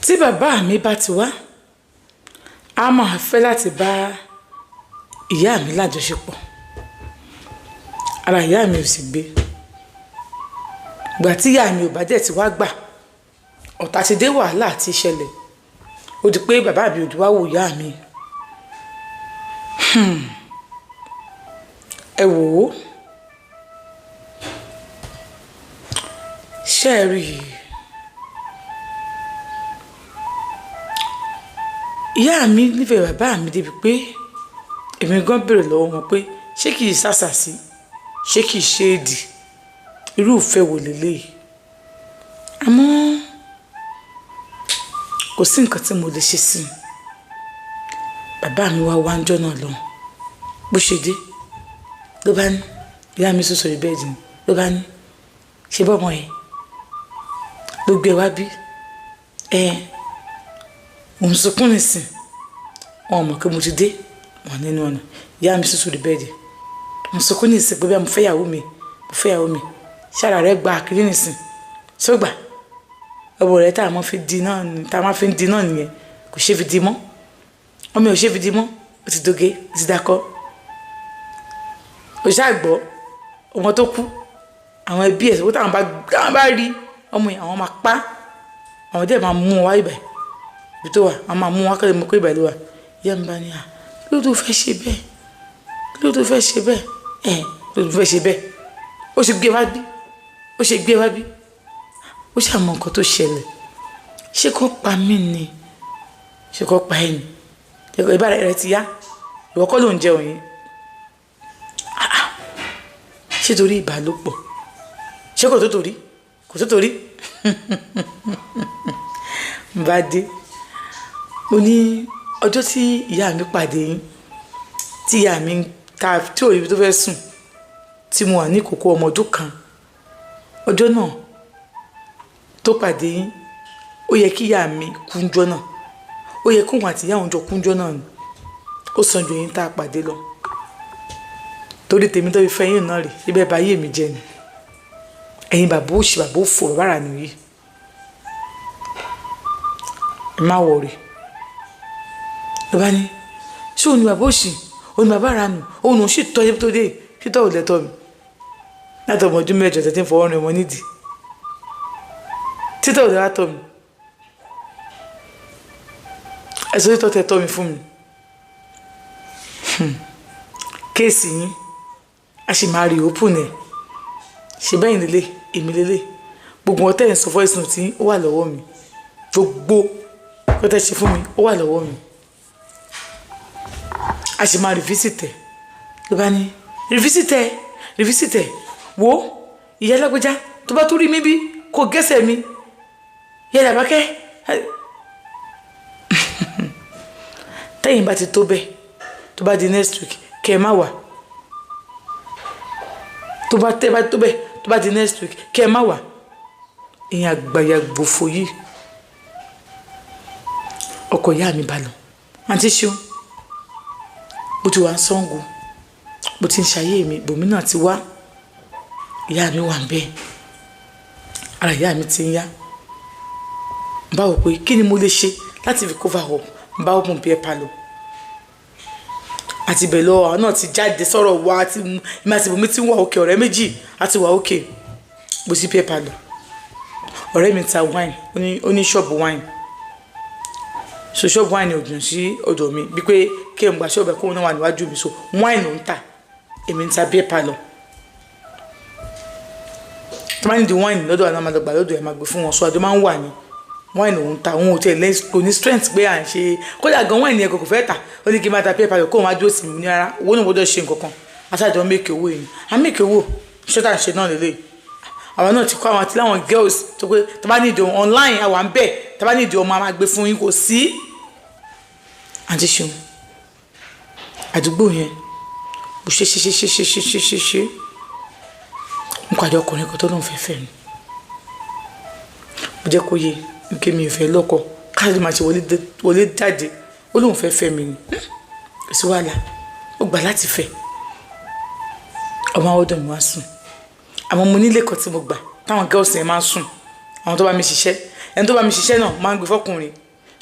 tí bàbá mi bá ti wá a máa fẹ́ láti bá ìyá mi lájọṣepọ̀ ara ìyá mi ò sì gbé ìgbà tí ìyá mi ò bá dẹ̀ ti wá gbà ọ̀tá ti dé wàhálà àti ìṣẹ̀lẹ̀ ó di pé bàbá mi ò wá wò ìyá mi ẹ wò ó ṣe é rí ìyá mi nífẹ̀ẹ́ bàbá mi débi pé èmi gan béèrè lọ́wọ́ wọn pé ṣé kìí sàṣàsí ṣé kìí ṣe èdì irú ìfẹ́ wò lélẹ́yìí àmọ́ kò sí nǹkan tí mo lè ṣe sí i bàbá mi wá wáńjọ́ náà lọ́hùn bó ṣe dé ló bá ní ìyá mi sọ sórí bẹ́ẹ̀dì ni ló bá ní ṣe bọ́mọ yẹn ló gbé wá bí òun sunkún nìsín wọn mọ̀ pé mo ti dé wọn nínú ọ̀nà ìyá mi sọ sórí bẹ́ẹ̀dì mo sunkún nìsín pé bí mo fẹ́ yàwó mi ṣára rẹ̀ gba àkírí nìsín sógbà ọbọ rẹ̀ tá a máa fi di náà nìyẹn kò ṣe fi di mọ́ ọmọ ò ṣe fi di mọ́ ó ti doge ó ti dakọ́ ó ṣàgbọ́ ọmọ tó kú àwọn ẹbí ẹ̀ sọ́kò táwọn bá rí ọmọ yẹn àwọn máa pa àwọn dẹ̀ máa mú wọn wá ibà ibi tó wà àwọn máa mú wọn kọ́lé mọ́ kó ibà ló wà ìyá mi bá ní à kí ló tó fẹ́ ṣe bẹ́ẹ̀ kí ló tó fẹ́ ṣe bẹ́ẹ̀ ó ṣe gbé wá bí ó ṣàmọ nǹkan tó ṣẹlẹ̀ ṣé kó pa mí ni ṣé kó pa ẹ̀ ni ìbára rẹ ti yá ìwọ kọ́ ló ń jẹun yẹn ṣé torí ìbálòpọ̀ ṣé kò tó torí bá dé mo ní ọjọ́ tí ìyá mi pàdé yín tí ìyá mi ta tí òye tó fẹ́ sùn tí mo wà ní ìkókó ọmọ ọdún kan ọjọ́ náà tó pàdé yín ó yẹ kí ìyá mi kúnjọ́ náà ó yẹ kóhun àti ìyá òun jọ kúnjọ́ náà ni ó sàn ju yín tá a pàdé lọ torí tèmi tó fi fẹ́ yín náà rè ibẹ̀ bá yé mi jẹ ni ẹ̀yin bàbá òṣì bàbá òfò bàbá rà nìyí ẹ má wọ̀rì ló bá ní ṣé òun ni bàbá òṣì òun ni bàbá rà nù òun ò sì tọ́ ẹ tó dé títọ́ ò lẹ́tọ́ mi láti ọmọ ọdún mẹ́jọ tẹ́tí ń fọwọ́ rìn ọmọ nídìí títọ́ ò lẹ́wà tọ́ mi ẹ̀sọ́ títọ́ tẹ́ tọ́ mi fún mi kéèsì yín a sì máa rí òpùn ẹ̀ ṣe bẹ́yìn lélẹ̀ èmi lélẹ̀ gbogbo ọtẹ́ ẹ̀ ń sọ voice note tí ó wà lọ́wọ́ mi gbogbo ọtẹ́ ṣe fún mi ó wà lọ́wọ́ mi a sì máa rìfísìtẹ̀ ló bá ní rìfísìtẹ̀ wo ìyá lágbèjá tó bá tún rí mi bí kò gẹ́sẹ̀ mi ìyá làbákẹ́ tẹ́yìn bá ti tó bẹ́ẹ̀ tó bá di next week kẹ́ ẹ má wà tó bá tó bẹ́ẹ̀ tó bá di next week kẹ́ ẹ má wà ìyẹn àgbàyà gbòfò yìí ọkọ ìyá mi bá lọ àǹtí ṣeun bó ti wà ń Ṣàngó bó ti ń ṣayé mi bòmí náà ti wá ìyá mi wà ń bẹ́ẹ̀ ara ìyá mi ti ń yá báwo pé kí ni mo lè ṣe láti fi cover up bá open beer parlour àti bẹ̀ lọ àwọn náà ti jáde sọ̀rọ̀ wa àti ìmọ̀ àti ìbomi ti ń wà òkè ọ̀rẹ́ méjì àti wà òkè bó sí beer parlour ọ̀rẹ́ mi ta wine ó ní ṣọ́ọ̀bù wine so ṣọ́ọ̀bù wine ò dùn sí ọ̀dọ̀ mi bí pé kí n gba ṣọ́ọ̀bù ẹ̀kọ́ náà wà níwájú mi so wine ló ń tà èmi ń ta beer parlour tí wọ́n ní di wine lọ́dọ̀ àwọn ọmọdé gbà lọ́dọ̀ ẹ̀ máa gbé fún wọn so àdó máa ń wà ní wine òun ta òun ò tẹ̀ lẹ́yìn kò ní strength pé à ń ṣe kódà gan wine yẹn kò fẹ́ tà ó ní kí n máa ta beer parlour kó o máa dúró sí mi ní ara owó náà gbọ́dọ̀ ṣe nǹkan kan aṣáájú wọn mẹ́kẹ̀ owó yìí à ń mẹ́kẹ̀ owó ṣọ́tà ń ṣe náà lélẹ̀ àwọn náà ti kọ́ àwọn àti láwọn girls tó pé tó bá ní ìdí online àwọn à ń bẹ̀ tó bá ní ìdí ọmọ a máa gbé fún yín kò sí. àǹtí ṣeun àdúgbò yẹn bó ṣe n pàdé ọkùnrin kan tó lóun fẹ́ fẹ́ mi mo jẹ́ kó yé nke mi ò fẹ́ lọ́kọ káàdì máa ṣe wọlé jáde ó lóun fẹ́ mi ni kò sí wàhálà ó gbà láti fẹ́ ọmọ àwọn ọdọ mi wá sùn àmọ́ mo nílé kan tí mo gbà táwọn girls yẹn máa ń sùn àwọn tó bá mi ṣiṣẹ́ ẹni tó bá mi ṣiṣẹ́ náà máa ń gbé fọkùnrin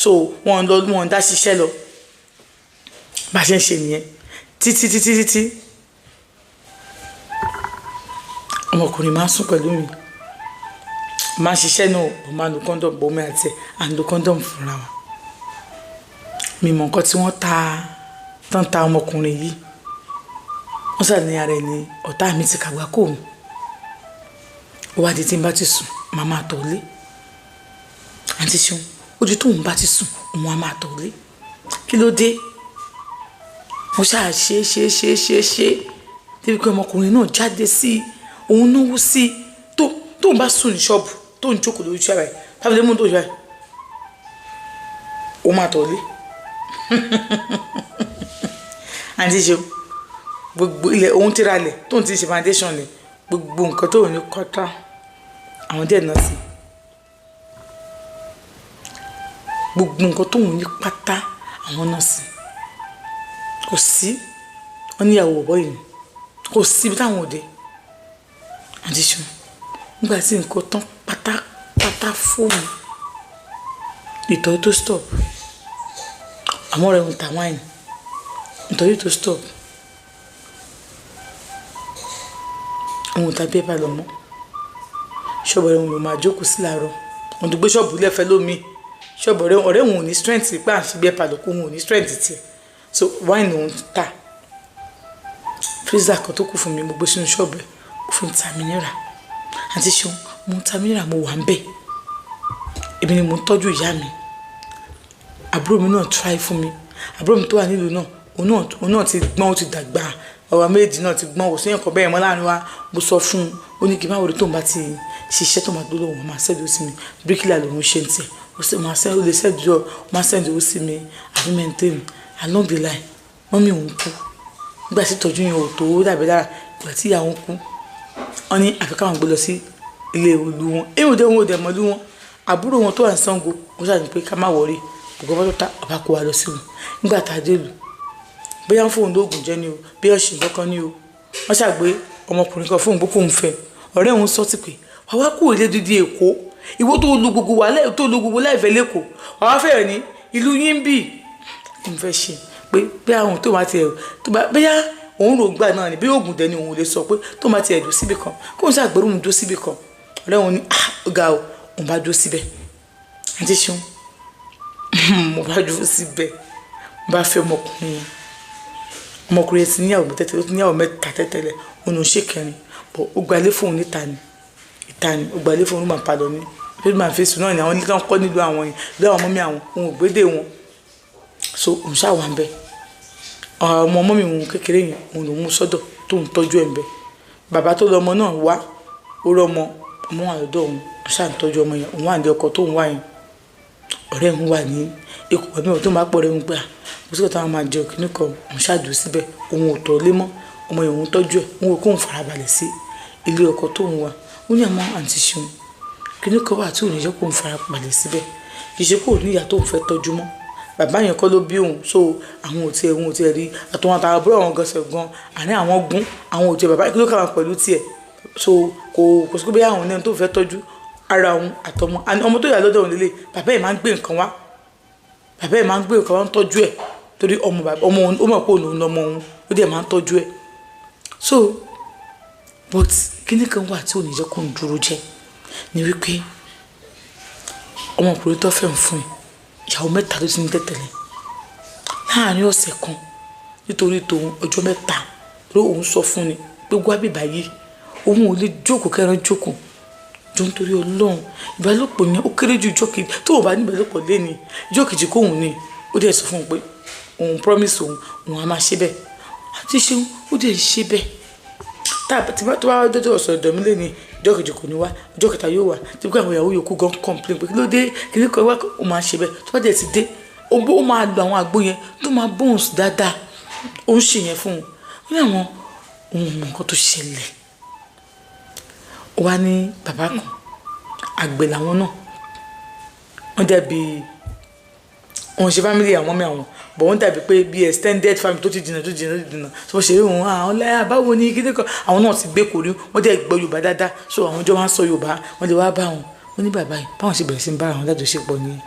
so wọn dá ṣiṣẹ́ lọ bá a ṣe ń ṣe nìyẹn títí ọmọkùnrin máa ń sùn pẹ̀lú mi máa ń ṣiṣẹ́ náà bó máa ń lo kọ́ńdọ̀mù bó mi àti ẹ̀ à ń lo kọ́ńdọ̀mù fúnra wa mi mọ̀ nǹkan tí wọ́n ta ọmọkùnrin yìí wọ́n sàní ara ẹ̀ ní ọ̀tá mi ti kàgbá kò mí ó wá di tí n bá ti sùn màá máa tọ̀ lé àǹtí ṣeun ojú tóun bá ti sùn òun á máa tọ̀ lé kí ló dé mo ṣáà ṣe débi pé ọmọkùnrin náà jáde sí òun náwó sí tóun bá sùn ní ṣọ́ọ̀bù tóun jókòó lórí ṣọ́ọ̀bù ẹ̀ tábìlì mú tó ṣọ́ọ̀bù ẹ̀ ó máa tọ̀ lé àǹtí ṣeun gbogbo ilẹ̀ òun ti ra lẹ̀ tóun ti ṣe foundation lẹ̀ gbogbo nǹkan tó ní kọ́tà àwọn díẹ̀ náà sí gbogbo nǹkan tó ní pátá àwọn náà sí kò sí wọn níyàwó bọ̀bọ̀ yìí kò sí ibi táwọn òde àti ṣùgbọ́n nígbà tí nǹkan tán pátápátá fóònù ìtọ́jú tó stop àmọ́ rẹ̀ ń ta wáìnì ìtọ́jú tó stop òun tàbí ẹ̀ bá lọ mọ́ ṣọ́ọ̀bù ọ̀rẹ́ òun ló máa jókòó sí láàárọ̀ òun tó gbé ṣọ́ọ̀bù lẹ́fẹ̀ẹ́ lómi ṣọ́ọ̀bù ọ̀rẹ́ òun ò ní strength pé à ń ṣe bí ẹ̀ pàlọ́ kó òun ò ní strength tiẹ̀ so wáìnì òun ta freezer kan tó kù fún mi mo gbé sínú ṣọ́ọ̀bù ẹ̀ ó fi ń ta mi níra àti ṣeun mo ń ta mi níra mo wà ń bẹ̀ èmi ni mo ń tọ́jú ìyá mi àbúrò mi náà try fún mi àbúrò mi tó wà nílùú náà òun náà ti gbọ́n ó ti dàgbà ọ̀rọ̀ méjì náà ti gbọ́n òsín ẹ̀kọ́ bẹ́ẹ̀ mọ́ láàrin wa mo sọ fún un ó ní kí n má wọlé tó ń bá ti ṣiṣẹ́ tó máa gbóló wọn máa ṣẹ́dọ̀ sí mi bíríkìlà lòun ṣe ń tiẹ̀ ó lè ṣẹ́dọ̀ máa ṣẹ́dọ̀ sí mi àbí mẹ́ntẹ́ẹ̀mù along the line wọ́n mi òun kú nígbà tí ìtọ́jú yẹn ò tó dàbí dára ìgbà tí ìyá wọn kú wọ́n ní àfi káwọn gbé lọ sí ilé ìlú wọn èmi ò dẹ̀ mọ́lú wọn àbúrò wọn tó wà ní Ṣàngó wọ́n ṣàdùn pé ká má wọrí gbogbo ọmọ tó ta ọba kó wa lọ sí wọn nígbà tá a dé lù bóyá fóun lóògùn jẹ ni o bí ọ̀sìn kankan ni o wọ́n ṣàgbé ọmọkùnrin kan fóun gbókòó ń fẹ́ ọ̀rẹ́ òun sọ ti pé wàá wá kúrò ilé dídí Èkó ìwọ tó lu gbogbo láìfẹ́ lẹ́kọ̀ọ́ wàá wá fẹ́rẹ̀ ní ìlú yín bì kí n fẹ́ ṣe pé bí àwọn tó máa ti ẹ̀ tó bá bóyá òun rò gbà náà ni bí oògùn dẹni òun lè sọ pé tó máa ti ẹ̀ dó síbì kan kó n ṣàgbérù òun dó síbì kan ọ̀rẹ́ òun ní ọ̀gá o òun bá dó síbẹ̀ àti ṣeun mo bá dúró síbẹ̀ mo bá fẹ́ ọmọkùnrin ti níyàwó tẹ́tẹ́lẹ̀ ó ti níyàwó mẹ́ta tẹ́tẹ́lẹ̀ òun ò ṣe kẹrin bọ̀ ó gbalé fóun níta ni ó gbalé fóun ló máa padà ní lórí máa fi sùn náà ni àwọn ilé tó ń kọ́ nílùú àwọn yìí lórí àwọn mọ́mí àwọn òun ò gbédè wọn so òun ṣáà wà ń bẹ ọmọ mọ́mí òun kékeré yẹn òun lòún mú sọ́dọ̀ tó ń tọ́jú ẹ̀ ń bẹ bàbá tó lọ́mọ náà wá ó rọ́mọ ọmọ wà lọ́dọ̀ òun ṣáà ń tọ́jú ọmọ yẹn òun wà ní ọkọ̀ tó ń wá yẹn ọ̀rẹ́ òun wà ní ikú ọ̀bí wọn tó máa pọ̀ rẹ̀ ń gbà mo sì kọ́ táwọn máa jẹ òkìní kan òun ṣáàdùn síbẹ̀ òun ò tọ́ lé mọ́ ọmọ yẹn òun tọ́jú ẹ̀ òun ò kóun farabalẹ̀ sí ilé ọkọ̀ tó ń wà ó ní àmọ́ àǹtí ṣeun kíní kan wà tí òun yẹ kóun farabalẹ̀ síbẹ̀ kì í ṣe kó níyà tóun fẹ́ tọ́jú mọ́ bàbá yẹn kọ́ ló bí òun so àwọn ò tiẹ̀ rí àtọwọn àtàwọn àbúrò àwọn gọ̀ọ́sẹ̀ gan àní àwọn gún àwọn ò tiẹ̀ bàbá kí ló kà wọn pẹ̀lú tiẹ̀ so kò sí pé bí àwọn ẹni tó fẹ́ tọ́jú ara òun àtọmọ ọmọ tó yà lọ́dọ̀ òun lélẹ̀ bàbá yẹn máa ń gbé nǹkan wá ń tọ́jú ẹ̀ torí ọmọ òun ó mọ̀ pé òun lọ́mọ òun ó dẹ̀ máa ń tọ́jú ẹ̀ so but kíní kan wà tí ò ní jẹ́ kó ń dúró jẹ́ ni wípé ọmọkùnrin tó fẹ́ ń fún ẹ ìyàwó mẹ́ta ló ti ní tẹ̀tẹ̀lẹ̀ láàrin ọ̀sẹ̀ kan nítorí tòun ọjọ́ mẹ́ta ló òun sọ fún ni pé wá bíbá yìí òun ò lè jókòó kẹran jókòó jọ nítorí Ọlọ́run ìbálòpọ̀ yẹn ó kéré ju ìjọ́ kejì tó o bá ní ìbálòpọ̀ lẹ́ni ìjọ́ kejì kóhun ni ó dẹ̀ sọ fún un pé òun promise òun á máa ṣe bẹ́ẹ̀ àti ṣeun ó dẹ̀ ṣe bẹ́ẹ̀ tó bá dọ́jọ́ ọ̀sọ̀ ọ̀dọ̀ mi lẹ́ni ìjọ́ kejì kò ní wá ìjọ́ kẹta yóò wá tí kò àwọn ìyàwó yòókù gan complain pé kí ló dé kí ní kọ́ wá ó máa ṣe bẹ́ẹ̀ tó bá dẹ̀ ti dé ó máa lo àwọn àgbo yẹn tó máa bóun sùn dáadáa ó ń ṣe yẹn fún un ó ní àwọn ohun nǹkan tó ṣẹlẹ̀ wá ní bàbá kan àgbẹ̀ làwọn náà wọ́n dàbí wọ́n ṣe family àwọn mọ́mí àwọn bọ̀ wọ́n dàbí pé bí extended family tó ti jìnnà so wọ́n ṣe rí wọn àwọn láyà báwo ni kíní kan àwọn náà ti gbé kò rí wọ́n dẹ̀ gbọ́ Yorùbá dáadáa so àwọn jọ máa ń sọ Yorùbá wọ́n lè wá bá wọn ó ní bàbá yìí báwọn ṣe bẹ̀rẹ̀ sí ń bára wọn lájọṣepọ̀ nìyẹn